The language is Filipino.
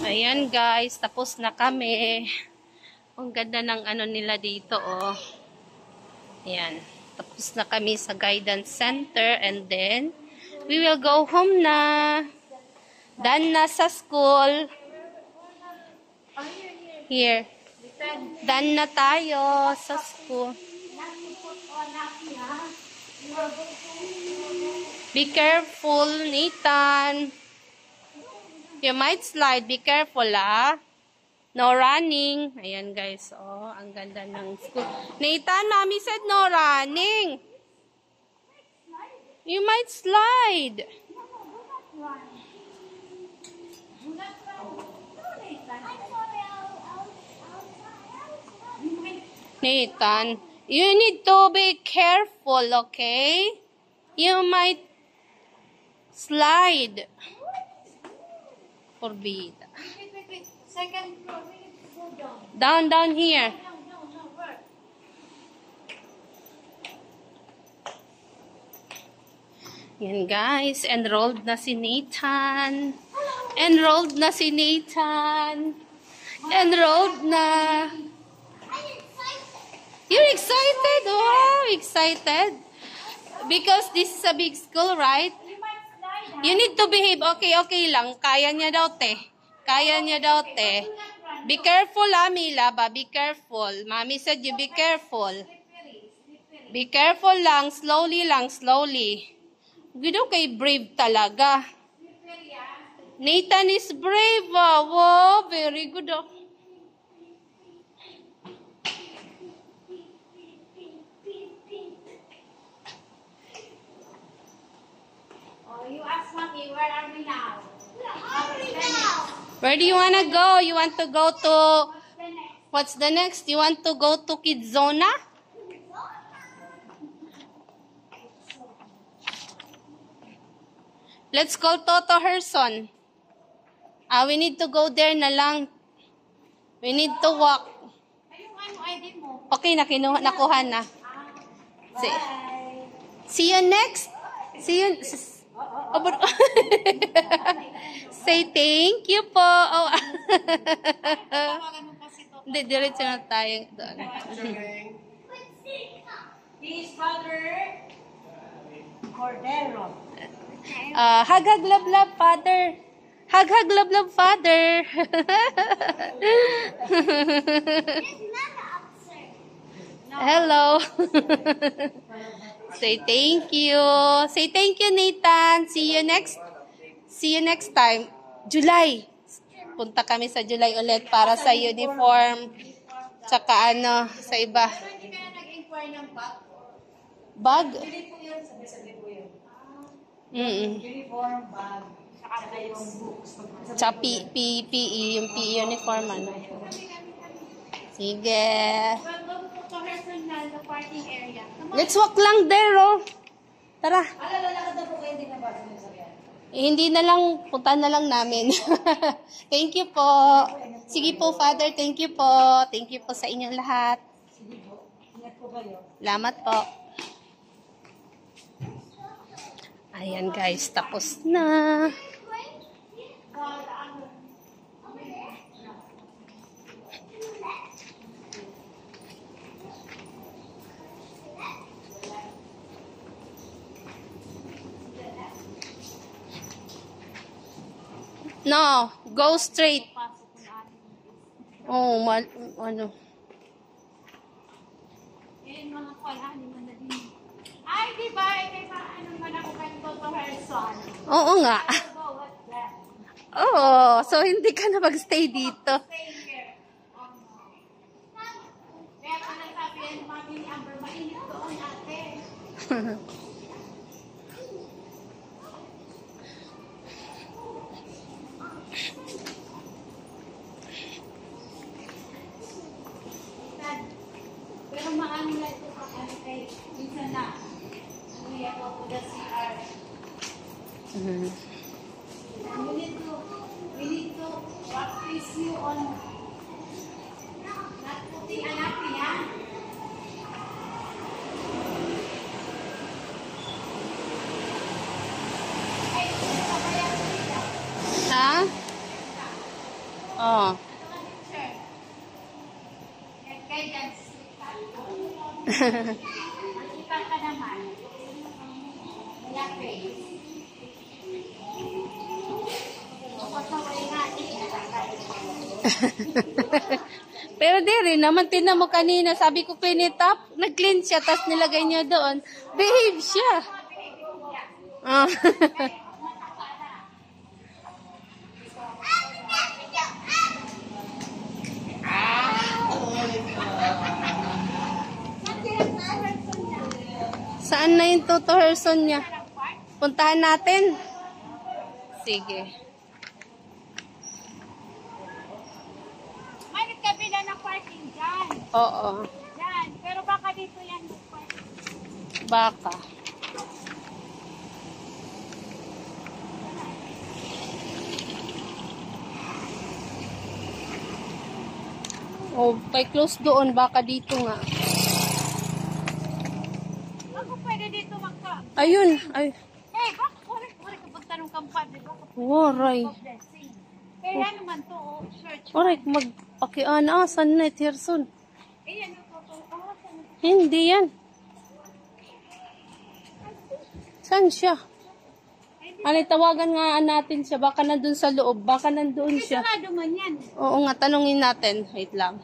Ayan guys, tapos na kami. Ang ganda ng ano nila dito, oh. Ayan, tapos na kami sa guidance center and then we will go home na. Done na sa school. Here. Done na tayo sa school. Be careful, Nathan. You might slide. Be careful, ah. No running. Ayan, guys. Oh, ang ganda ng school. Nathan, mommy said no running. You might slide. Nathan, you need to be careful, okay? You might slide. Forbid. Second floor, we need to go down. Down here. No, where? Yan guys, enrolled na si Nathan. Enrolled na si Nathan. Enrolled na. You're excited? Wow, excited. Because this is a big school, right? You need to behave. Okay lang. Kaya niya daw, te. Kaya niya daw, te. Be careful, Mila, ba? Be careful. Mommy said you be careful. Be careful lang. Slowly lang, slowly. Gido kay brave talaga. Nathan is brave. Wow, very good. You ask mommy, where are we now? Where do you want to go? You want to go to... What's the next? You want to go to Kidzona? Let's call Toto Herson. We need to go there na lang. We need to walk. Ayun, ano ID mo? Okay, nakuha na. See you next. See you... Say thank you po. Oh. Hindi, diretso na tayo doon. His father, Cordero. Hug, love, love, father. Hug, love, love, father. Hello. Say thank you. Say thank you, Nathan. See you next time. July. Punta kami sa July ulit para sa uniform. Tsaka ano, sa iba. Hindi ka na nag-inquire ng bag? Bag? Bili po yun, sabi po yun. Uniform, bag, saka yung books. Tsaka PPE, yung PE uniform, ano. Sige. Welcome to Herson the parking area. Let's walk lang there, oh. Tara. Lalakad na po kayo, hindi na ba sinasakyan? Hindi na lang, punta na lang namin. Thank you po. Sige po, Father. Thank you po. Thank you po sa inyong lahat. Sige po. Ingat po kayo. Salamat po. Ayan guys, tapos na. No, go straight. Oh, ano. Yan mga kwalani mo na din. Ay, di ba? May paano man ako ganito to Herson? Oo nga. So, what's that? Oh, so hindi ka na magstay dito. Stay here. Kaya pa nagsabi yan, mami ni Amber, mainit doon ate. Pero maano na ito pa kay minsan na. Ano yan ako the CR. We need to practice you on not putting anak niya. Oh. Sir. Guidance. Makita ka naman. Wala face. Kapasaway natin. Pero di rin naman, tinan mo kanina, sabi ko pinitap, nag-clean siya, tapos nilagay niya doon. Behave siya. Oh. Saan na yung Toto Herson niya? Puntahan natin. Sige. May nagkabila ng parking dyan. Oo. Dyan. Pero baka dito yan. Baka. Oh, close doon. Baka dito nga. Ako pwede dito magka. Ayun. Ay. Hey, baka kore kapag tanong kampan, di ba? Waray. Blessing. Kaya naman to, oh, church. Waray, mag-pakian. Saan na Herson? Eh, ano to? Hindi yan. Saan siya? Ano, tawagan nga natin siya. Baka nandun sa loob. Baka nandun siya. Sarado man yan. Oo nga, tanungin natin. Wait lang.